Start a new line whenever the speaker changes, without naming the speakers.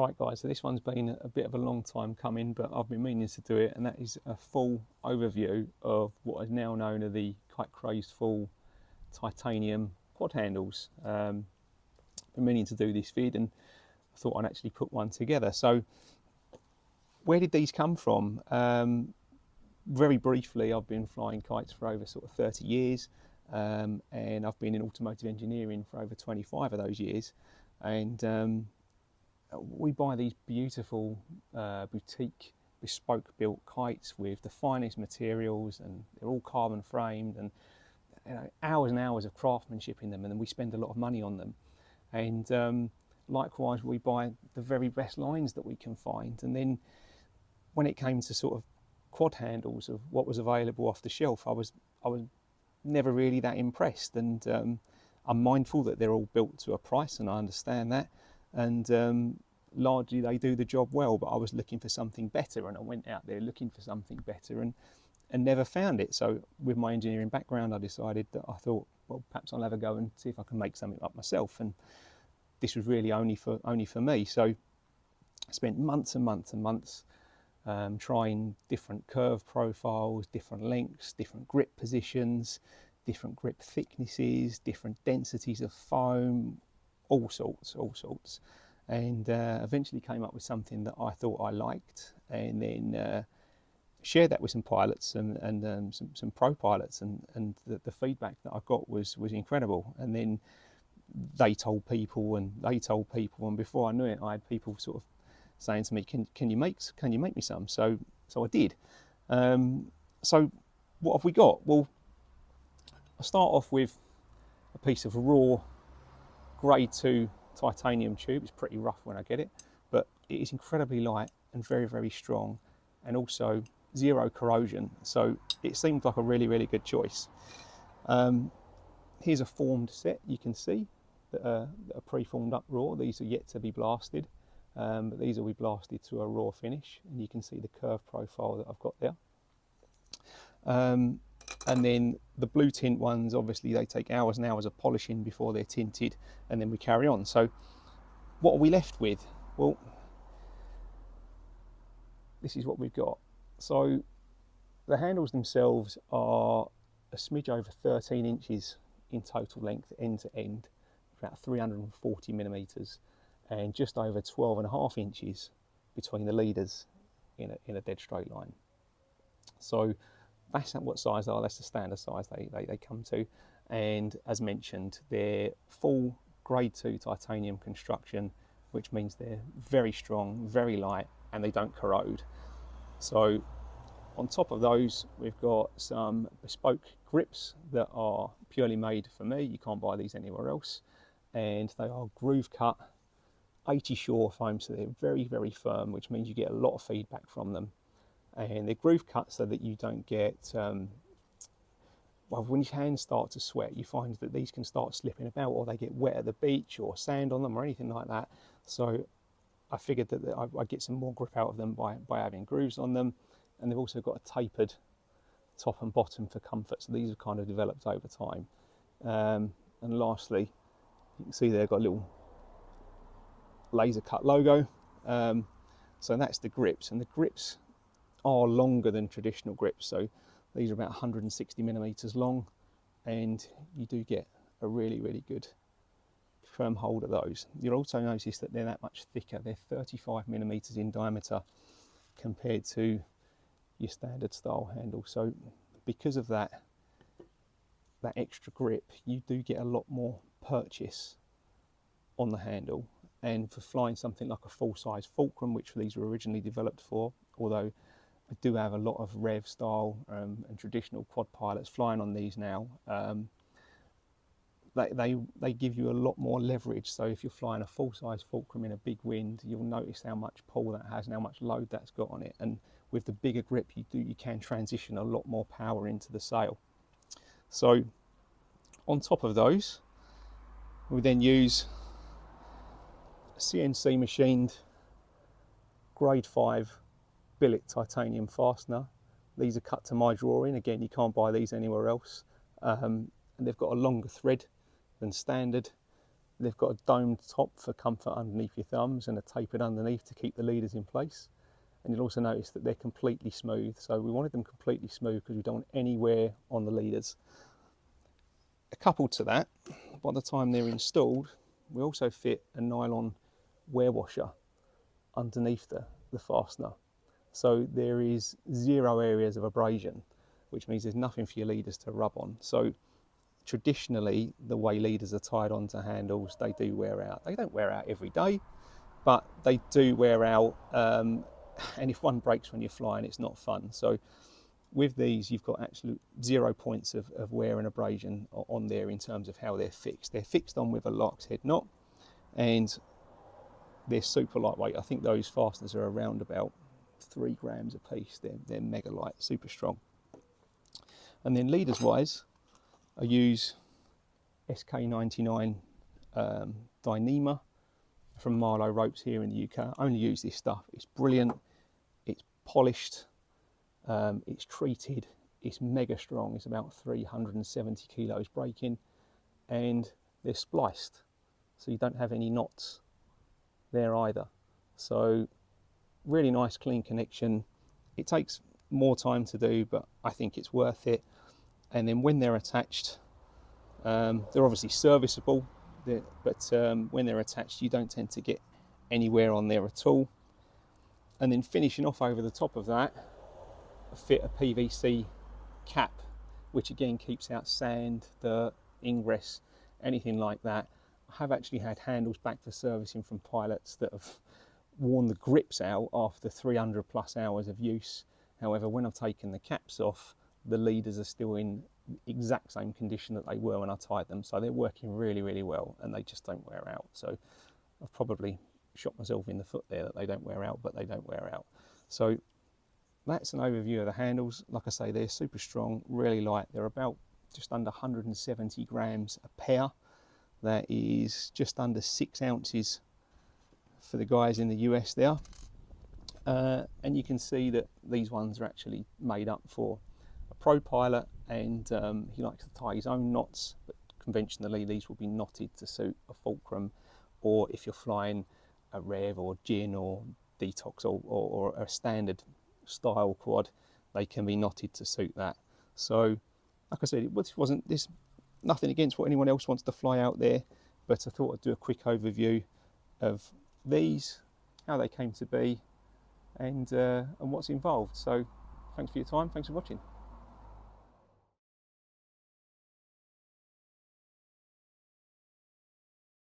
Right guys, so this one's been a bit of a long time coming, but I've been meaning to do it, and that is a full overview of what is now known as the Kite Crazed Fool titanium quad handles. Been meaning to do this vid, and I thought I'd actually put one together. So where did these come from? Very briefly, I've been flying kites for over sort of 30 years, and I've been in automotive engineering for over 25 of those years, and we buy these beautiful boutique bespoke built kites with the finest materials, and they're all carbon framed, and hours and hours of craftsmanship in them, and then we spend a lot of money on them. And likewise, we buy the very best lines that we can find. And then when it came to sort of quad handles of what was available off the shelf, I was never really that impressed. And I'm mindful that they're all built to a price, and I understand that. And largely they do the job well, but I was looking for something better, and I went out there looking for something better and never found it. So with my engineering background, I decided that I thought, well, perhaps I'll have a go and see if I can make something up myself. And this was really only for me. So I spent months and months and months trying different curve profiles, different lengths, different grip positions, different grip thicknesses, different densities of foam, all sorts, and eventually came up with something that I thought I liked, and then shared that with some pilots and some pro pilots, and the feedback that I got was incredible. And then they told people, and before I knew it, I had people sort of saying to me, can you make me some? So I did. So what have we got? Well, I'll start off with a piece of raw grade 2 titanium tube. It's pretty rough when I get it, but it is incredibly light and very, very strong, and also zero corrosion. So it seemed like a really, really good choice. Here's a formed set. You can see that are pre-formed up raw. These are yet to be blasted, but these will be blasted to a raw finish, and you can see the curve profile that I've got there. And then the blue tint ones, obviously they take hours and hours of polishing before they're tinted, and then we carry on. So what are we left with? Well, this is what we've got. So the handles themselves are a smidge over 13 inches in total length, end to end, about 340 millimeters, and just over 12.5 inches between the leaders in a dead straight line. So that's what size they are. That's the standard size they come to. And as mentioned, they're full grade 2 titanium construction, which means they're very strong, very light, and they don't corrode. So on top of those, we've got some bespoke grips that are purely made for me. You can't buy these anywhere else. And they are groove cut 80 Shore foam, so they're very, very firm, which means you get a lot of feedback from them. And they're groove cut so that you don't get, well, when your hands start to sweat, you find that these can start slipping about, or they get wet at the beach, or sand on them, or anything like that. So I figured that I'd get some more grip out of them by having grooves on them. And they've also got a tapered top and bottom for comfort, so these have kind of developed over time. And lastly, you can see they've got a little laser cut logo. So that's the grips, and the grips are longer than traditional grips. So these are about 160 millimeters long, and you do get a really, really good firm hold of those. You'll also notice that they're that much thicker. They're 35 millimeters in diameter compared to your standard style handle. So because of that extra grip, you do get a lot more purchase on the handle. And for flying something like a full-size fulcrum, which these were originally developed for, although I do have a lot of rev style and traditional quad pilots flying on these now, they give you a lot more leverage. So if you're flying a full-size fulcrum in a big wind, you'll notice how much pull that has and how much load that's got on it. And with the bigger grip you can transition a lot more power into the sail. So on top of those, we then use a CNC machined grade 5 billet titanium fastener. These are cut to my drawing. Again, you can't buy these anywhere else. And they've got a longer thread than standard. They've got a domed top for comfort underneath your thumbs and a tapered underneath to keep the leaders in place. And you'll also notice that they're completely smooth. So we wanted them completely smooth because we don't want any wear on the leaders. Coupled to that, by the time they're installed, we also fit a nylon wear washer underneath the fastener. So there is 0 areas of abrasion, which means there's nothing for your leaders to rub on. So traditionally, the way leaders are tied onto handles, they do wear out. They don't wear out every day, but they do wear out. And if one breaks when you're flying, it's not fun. So with these, you've got absolute 0 points of wear and abrasion on there in terms of how they're fixed. They're fixed on with a Lark's head knot, and they're super lightweight. I think those fasteners are around about 3 grams a piece. They're mega light, super strong. And then leaders wise, I use SK99 Dyneema from Marlow Ropes here in the UK. I only use this stuff. It's brilliant. It's polished. It's treated. It's mega strong. It's about 370 kilos breaking, and they're spliced, so you don't have any knots there either. So really nice clean connection. It takes more time to do, but I think it's worth it. And then when they're attached, they're obviously serviceable, but when they're attached, you don't tend to get anywhere on there at all. And then finishing off over the top of that, fit a PVC cap, which again keeps out sand, dirt, ingress, anything like that. I have actually had handles back for servicing from pilots that have worn the grips out after 300 plus hours of use. However, when I've taken the caps off, the leaders are still in exact same condition that they were when I tied them. So they're working really, really well, and they just don't wear out. So I've probably shot myself in the foot there that they don't wear out, but they don't wear out. So that's an overview of the handles. Like I say, they're super strong, really light. They're about just under 170 grams a pair. That is just under 6 ounces for the guys in the US there. And you can see that these ones are actually made up for a pro pilot, and he likes to tie his own knots, but conventionally these will be knotted to suit a fulcrum, or if you're flying a Rev or Gin or Detox or a standard style quad, they can be knotted to suit that. So like I said, there's nothing against what anyone else wants to fly out there, but I thought I'd do a quick overview of these, how they came to be, and what's involved. So thanks for your time, thanks for watching.